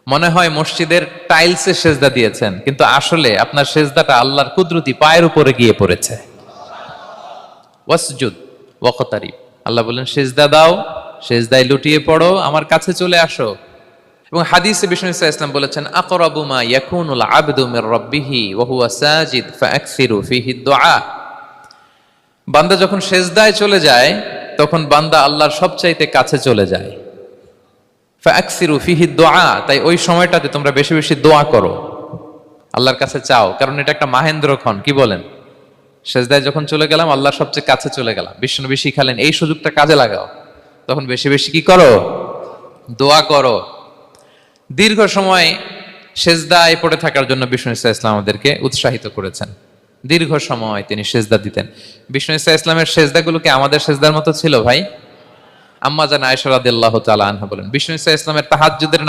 মনে হয় মসজিদের টাইলসে সেজদা দিয়েছেন, কিন্তু আসলে আপনার সেজদাটা আল্লাহর কুদরতি পায়ের উপরে গিয়ে পড়েছে। ওয়াসজুদ ওয়াকতারিব, আল্লাহ বলেন সেজদা দাও, সেজদায় লুটিয়ে পড়ো, আমার কাছে চলে আসো। এবং হাদিসে বিষ্ণু ইসলাম বলেছেন, আকরাবু মা ইয়াকুনুল আবদু মির রাব্বিহি ওয়া হুয়া সাজিদ ফাআকসিরু ফিহি দুআ। বান্দা যখন সেজদায় চলে যায় তখন বান্দা আল্লাহর সবচাইতে কাছে চলে যায়। ফাআকসিরু ফিহি দুআ, তাই ওই সময়টাতে তোমরা বেশি বেশি দোয়া করো, আল্লাহর কাছে চাও, কারণ এটা একটা মাহেন্দ্রক্ষণ। কি বলেন? সেজদায় যখন চলে গেলাম আল্লাহর সবচেয়ে কাছে চলে গেলাম। বিষ্ণুনবী শিখালেন এই সুযোগটা কাজে লাগাও, তখন বেশি বেশি কি করো? দোয়া করো। দীর্ঘ সময় সেজদায় পড়ে থাকার জন্য বিষ্ণু ইসলাম আমাদেরকে উৎসাহিত করেছেন। দীর্ঘ সময় তিনি সেজদা দিতেন। বিষ্ণু ইসলামের সেজদাগুলোকে আমাদের সেজদার মতো ছিল ভাই? আম্মা জান আয়েশা রাদিয়াল্লাহু তাআলা আনহা বলেন, বিষ্ণু ইসলামের তাহাজ্জুদের